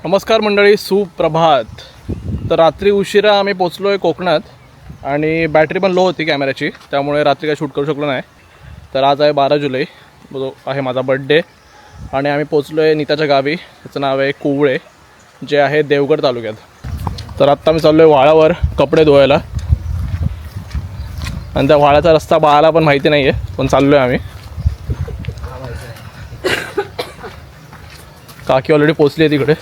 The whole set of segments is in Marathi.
नमस्कार मंडळी, सुप्रभात. तर रात्री उशिरा आम्ही पोचलो आहे कोकणात आणि बॅटरी पण लो होती कॅमेऱ्याची, त्यामुळे रात्री काय शूट करू शकलो नाही. तर आज आहे 12 जुलै, जो आहे माझा बड्डे आणि आम्ही पोचलो आहे नीताच्या गावी. त्याचं नाव आहे कुवळे, जे आहे देवगड तालुक्यात. तर आत्ता मी चाललो आहे वाळावर कपडे धुवायला आणि त्या वाळाचा रस्ता बाळाला पण माहिती नाही आहे, पण चाललो आहे आम्ही. काकी ऑलरेडी पोचली आहे तिकडे.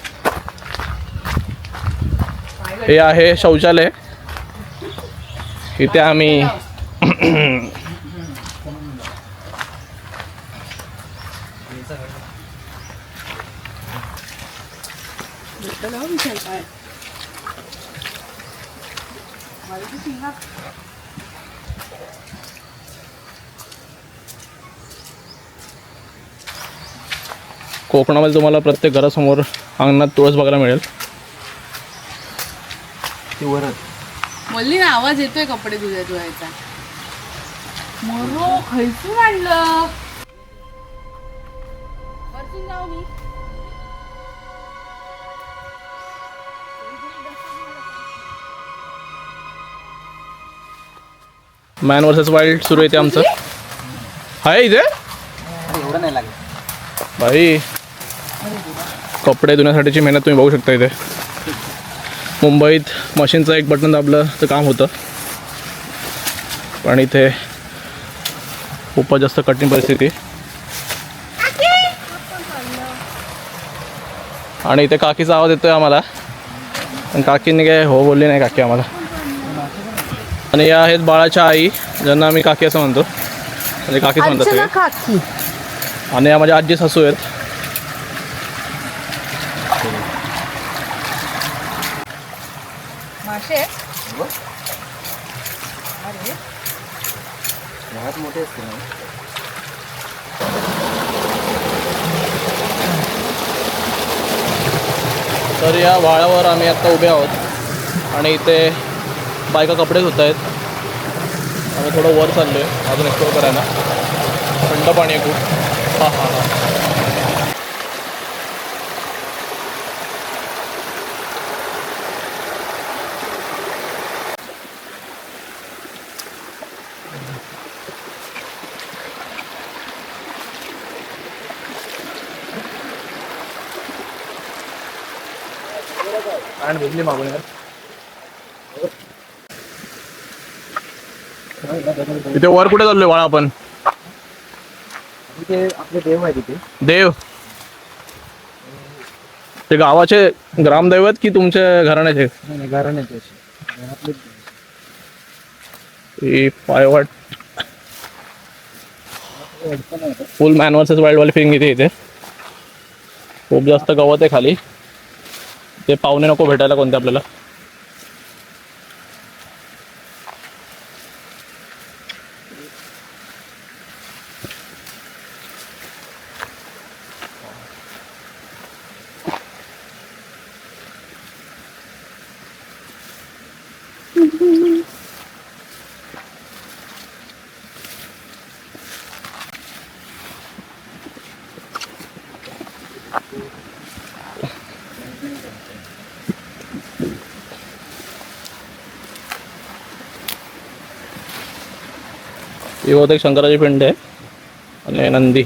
हे आहे शौचालय. इथे आम्ही कोकणामध्ये तुम्हाला प्रत्येक घरासमोर अंगणात तुळस बघायला मिळेल. मल्ली ना आवाज येतोय कपडे धुवायचा. मरो खैसून आणलं. मॅन वर्सेस वाईल्ड सुरू आहे ते आमचं. आहे इथे एवढं नाही लागेल भाई. कपडे धुण्यासाठीची मेहनत तुम्ही बघू शकता. इथे मुंबईत मशीनचं एक बटन दाबलं तर काम होतं, पण इथे खूपच जास्त कठीण परिस्थिती. आणि इथे काकीचा आवाज येतोय आम्हाला, पण काकीने काय हो बोलली नाही काकी आम्हाला. आणि या आहेत बाळाच्या आई, ज्यांना आम्ही काकी असं म्हणतो, म्हणजे काकीच म्हणतात ते. आणि या माझ्या आजी सासू आहेत. मोठे असते ना. तर या वाळावर आम्ही आत्ता उभे आहोत आणि इथे बायका कपडे धुत आहेत. आम्ही थोडं वर चाललो आहे अजून एक्सप्लोर करायला. थंड पाणी आहे खूप. हां हां हां. आणि भिजली मागून यार. इथे वर कुठे चाललोय बाळा आपण? तिथे आपले देव आहे तिथे. देव ते गावाचे ग्रामदैवत की तुमच्या घराण्याचे? नाही घराण्याचे आपले. ही पायवाट फुल मॅन वर्सेस वाईल्ड वाली फिलिंग येते. इथे खूप जास्त गवत आहे खाली. ते पाहुणे नको भेटायला कोणते आपल्याला. ही बहुतेक शंकराची पिंड आहे आणि नंदी.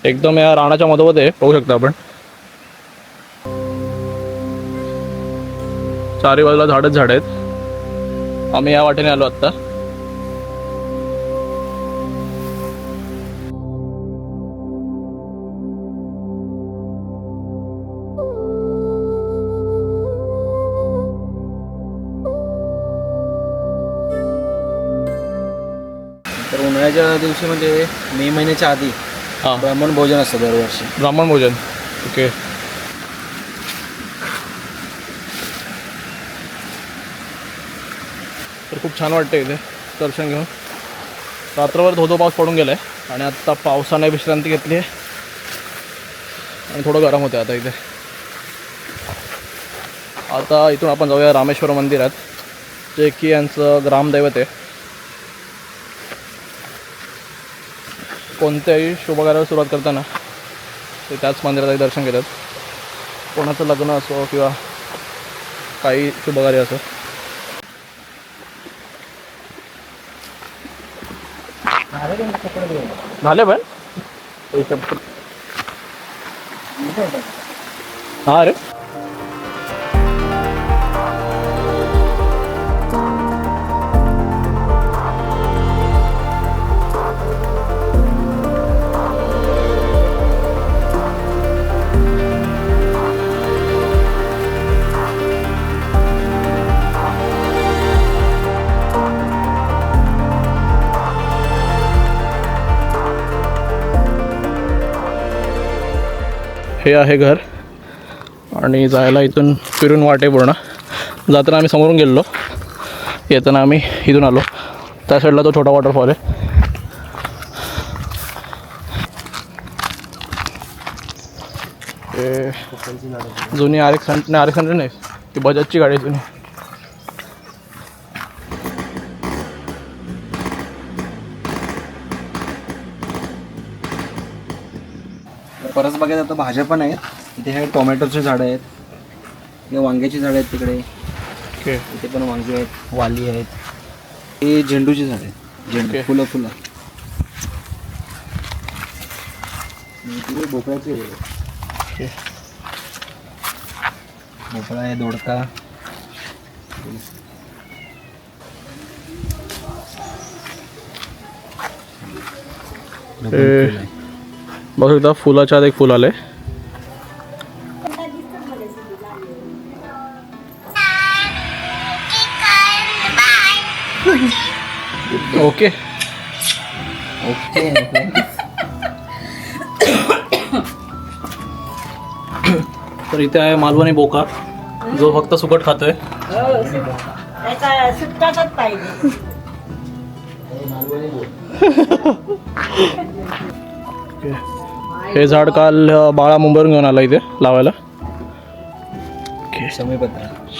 एकदम या रानाच्या मधोमध आहे, बघू शकता आपण. चारी बाजूला झाडच झाड आहेत. आम्ही या वाटेने आलो आत्ता. तर उन्हाळ्याच्या दिवशी म्हणजे मे महिन्याच्या आधी हां, ब्राह्मण भोजन असतं दरवर्षी. ब्राह्मण भोजन. ओके. तर खूप छान वाटतं इथे दर्शन घेऊन. रात्रभर धोधो पाऊस पडून गेला आहे आणि आत्ता पावसाने विश्रांती घेतली आहे आणि थोडं गरम होतं आता इथे. आता इथून आपण जाऊया रामेश्वर मंदिरात, जे की यांचं ग्रामदैवत आहे. कोणत्याही शुभकार्याला सुरुवात करताना ते त्याच मंदिरात दर्शन घेतात. कोणाचं लग्न असो किंवा काही शुभकार्य असो. झाले पण हां रे. हे आहे घर आणि जायला इथून फिरून वाटे पूर्ण. जाताना आम्ही समोरून गेलो, येताना आम्ही इथून आलो. त्या साईडला तो छोटा वॉटरफॉल आहे. हे जुनी RX नाही, ती बजाजची गाडी आहे जुनी. परस बागेत आता भाज्या पण आहेत. इथे हे टोमॅटोचे झाडं आहेत, इथे वांग्याची झाडं आहेत तिकडे. ओके. इथे पण वांगे आहेत, वाली आहेत. हे झेंडूची झाडं आहेत, झेंडू फुलं. तिथे भोपळ्याचे ओके. भोपळा आहे, दोडका. बघू एकदा फुलाच्या आत एक फुल आले. Okay okay. तर इथे आहे मालवणी बोका, जो फक्त सुकट खातोय. सुट्टाच पाहिजे. हे झाड काल बाळा मुंबईवरून घेऊन आला इथे लावायला.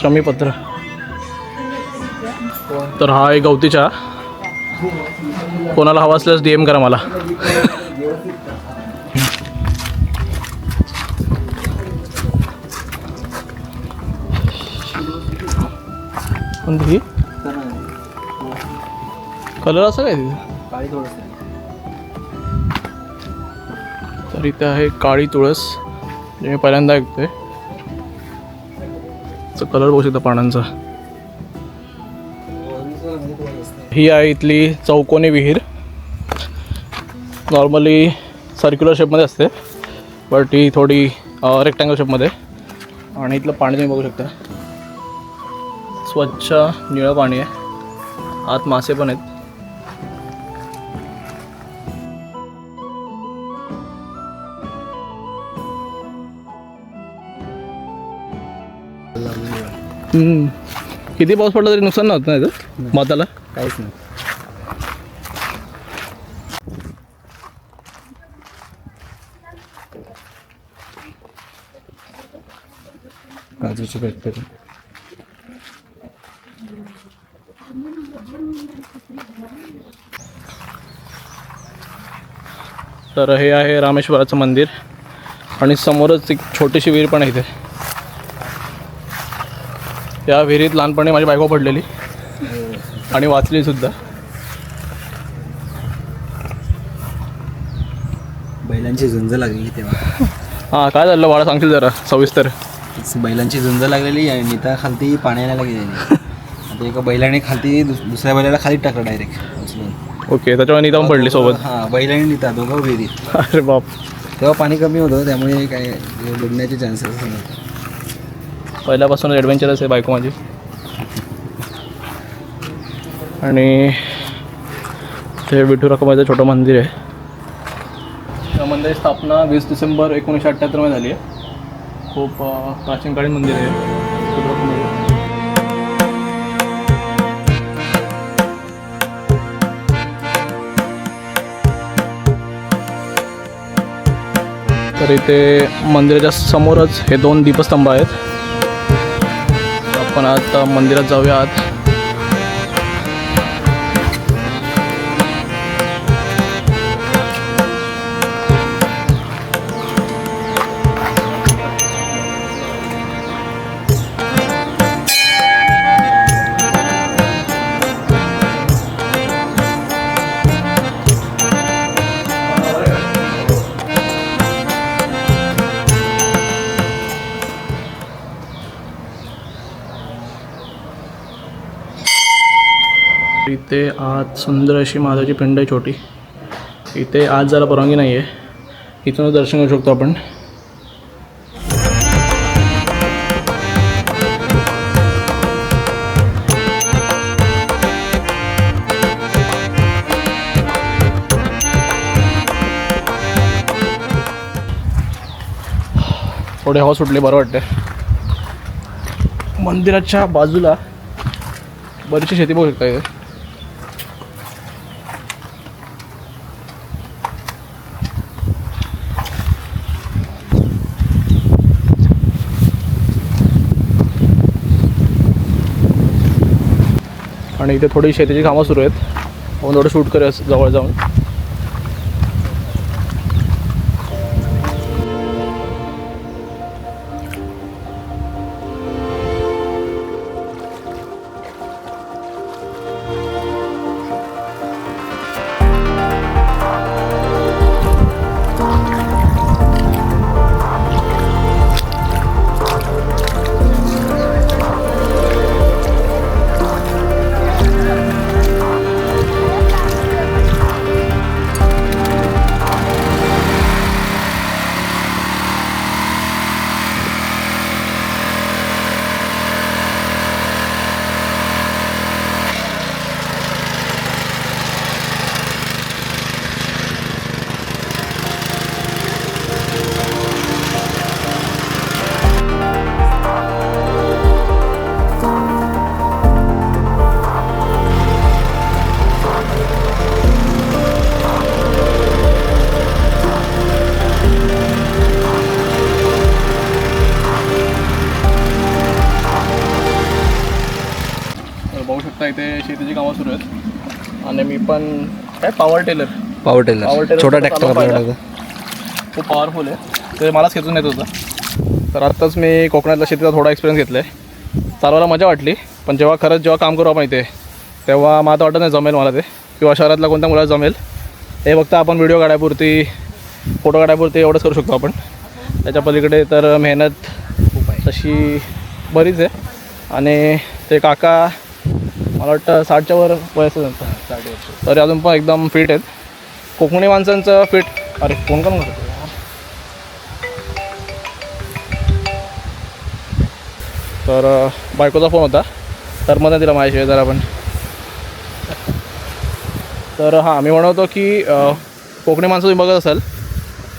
शमीपत्र. तर हा एक गवती चहा. कोणाला हवा असल्यास DM करा मला. कोणती कलर असं काय तिथे? काळी थोडंसं. तर इथे आहे काळी तुळस, जे मी पहिल्यांदा ऐकतोय. कलर बघू शकता पानांचा. ही आहे इथली चौकोनी विहीर. नॉर्मली सर्क्युलर शेपमध्ये असते, बट ही थोडी रेक्टँगल शेपमध्ये. आणि इथलं पाणी तुम्ही बघू शकता, स्वच्छ निळं पाणी आहे. आत मासे पण आहेत. किती पाऊस पडला तरी नुकसान नव्हतं ना इथं माताला? काहीच नाही. काजूची फॅक्टरी. तर हे आहे रामेश्वराचं मंदिर आणि समोरच एक छोटीशी विहीर पण आहे इथे. या विहिरीत लहानपणी माझी बायको पडलेली आणि वाचली सुद्धा. बैलांची झुंज लागलेली तेव्हा. हां, काय झालं बाळा, सांगशील जरा सविस्तर? बैलांची झुंज लागलेली आणि नीता खालती पाण्याला गेलेली. आता एका बैलाने खालती दुसऱ्या बैलाला खाली टाकलं डायरेक्ट उचलून. ओके, त्याच्यामुळे नीता पण पडली सोबत. हां, बैलाने नीता दोघं विहिरीत. अरे बाप. तेव्हा पाणी कमी होतं, त्यामुळे काय बुडण्याचे चान्सेस नव्हते. पहिल्यापासूनच ॲडव्हेंचरस आहे बायको माझी. आणि ते विठू रखुमाईचं छोटं मंदिर आहे. त्या मंदिराची स्थापना 20 डिसेंबर 1978 मध्ये झाली आहे. खूप प्राचीन काळीन मंदिर आहे विठू रखुमाईचं. तर इथे मंदिराच्या समोरच हे 2 दीपस्तंभ आहेत. आपण आता मंदिरात जाऊया आत. इथे आत सुंदर अशी महादेवाची पिंड आहे छोटी. इथे आज जरा परवानगी नाही आहे, इथूनच दर्शन करू शकतो आपण. थोडी हवा सुटली, बरं वाटते. मंदिराच्या बाजूला बरीचशी शेती बघू शकता इथे. आणि इथे थोडी शेतीची कामं सुरू आहेत. आपण थोडं शूट करूया जवळ जाऊन. बघू शकता इथे शेतीची कामं सुरू आहेत. आणि मी पण काय पॉवर टेलर टेलर छोटा ट्रॅक्टर आपल्याकडे खूप पॉवरफुल आहे. ते मलाच खेचून येत होतं. तर आत्ताच मी कोकणातल्या शेतीचा थोडा एक्सपिरियन्स घेतला आहे. चालवायला मजा वाटली, पण जेव्हा काम करू आपण इथे तेव्हा मला तर वाटत नाही जमेल मला ते, किंवा शहरातल्या कोणत्या मुलाला जमेल. हे फक्त आपण व्हिडिओ काढायपुरती, फोटो काढायपुरती एवढंच करू शकतो आपण. त्याच्या पलीकडे तर मेहनत तशी बरीच आहे. आणि ते काका मला वाटतं 60च्या वर वयाचं नव्हतं, 60 वर्ष, तरी अजून पण एकदम फिट आहेत. कोकणी माणसांचं फिट. अरे फोन का म्हणतो. तर बायकोचा फोन होता, तर मग दिला माझ्याशिवाय जरा पण. तर हां, मी म्हणतो की कोकणी माणसं तुम्ही बघत असाल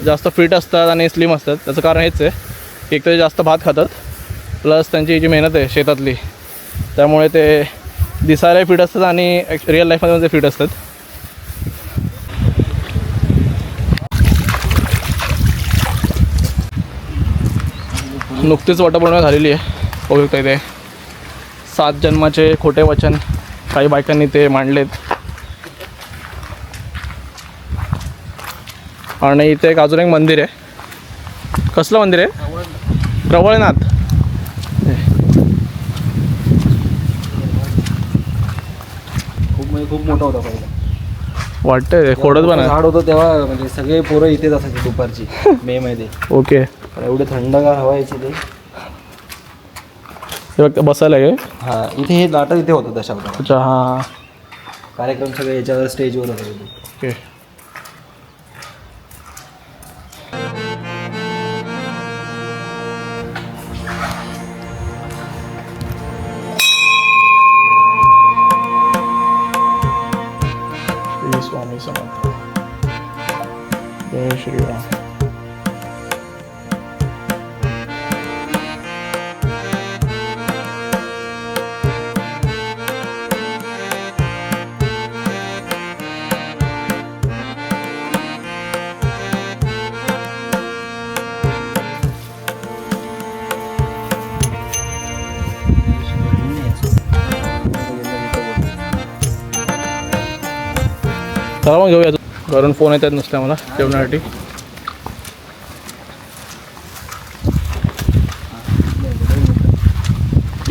जास्त फिट असतात आणि स्लिम असतात. त्याचं कारण हेच आहे की एक तर जास्त भात खातात, प्लस त्यांची जी मेहनत आहे शेतातली, त्यामुळे ते दिसायलाही फिट असतात आणि रिअल लाईफमध्ये ते फिट असतात. नुकतीच वटपौर्णिमा झालेली आहे. बघू शकता इथे 7 जन्माचे खोटे वचन काही बायकांनी ते मांडलेत. आणि इथे एक अजून एक मंदिर आहे. कसलं मंदिर आहे? प्रवळनाथ. खूप मोठा होता पहिला. वाटतंय खोडत पण आहे. झाड होतं तेव्हा, म्हणजे सगळे पोरं इथेच असायचे दुपारची मे मध्ये. ओके. एवढे थंडगार हवा यायची ते. फक्त बसायला आहे. हां, इथे हे नाटक इथे होतं दशावतार. अच्छा, हां. कार्यक्रम सगळे याच्यावर स्टेजवर होते. ओके. श्री स्वामी समर्थ. जय श्रीराम. चला मग घेऊया. घरून फोन येतात नुसत्या मला जेवणासाठी.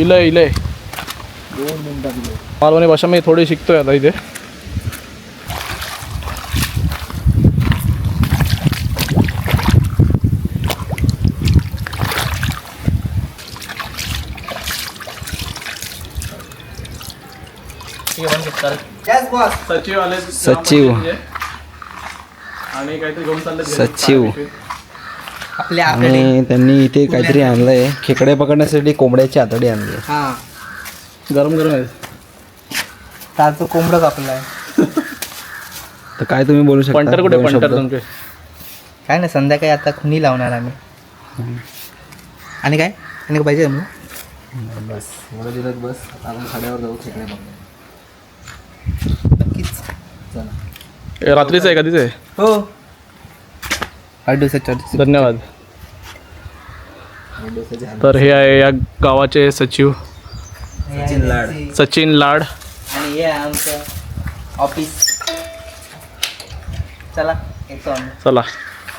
इलय 2 मिनिटात मालवणी भाषा मी थोडी शिकतोय आता इथे. ठीक आहे, सचिव आले सचिव. आणि काहीतरी घेऊन चालले सचिव. आणि त्यांनी इथे काहीतरी आणलंय, खेकडे पकडण्यासाठी कोंबड्याची आतडी आणली. गरम गरम आहे. ताजं कोंबडं कापलाय. तर काय तुम्ही बोलू शकता? पंटर कुठे? दोन पंटर शब्द. तुमचे काय नाही, संध्याकाळी आता खुनी लावणार आम्ही. आणि काय पाहिजे म्हणून? बस एवढं दिलं बस. आपण खाड्यावर जाऊ खेकडे पकडू. नक्कीच. हे रात्रीचं आहे कधीच आहे? हो, 8 दिवसाच्या धन्यवाद. तर हे आहे या गावाचे सचिव सचिन लाड. सचिन लाड. आणि हे आहे आमचं ऑफिस. चला येतो आम्ही. चला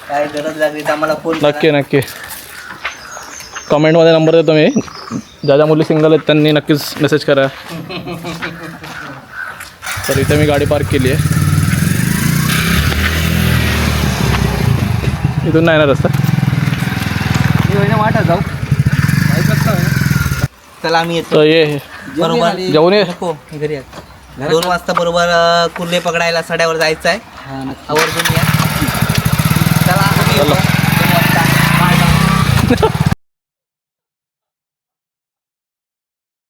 काय गरज लागली तर आम्हाला फोन नक्की नक्की कमेंटमध्ये नंबर देतो मी. ज्या ज्या मुली सिंगल आहेत त्यांनी नक्कीच मेसेज करा. तर इथे मी गाडी पार्क केली आहे. इथून नाही ना रस्ता. वाटत जाऊ. चला आम्ही येतो. तर ये बरोबर जेवून ये. नको घरी 2 वाजता बरोबर कुर्ले पकडायला सड्यावर जायचं आहे. आवर्जून या. चला आम्ही येतो. 2 वाजता. Bye bye.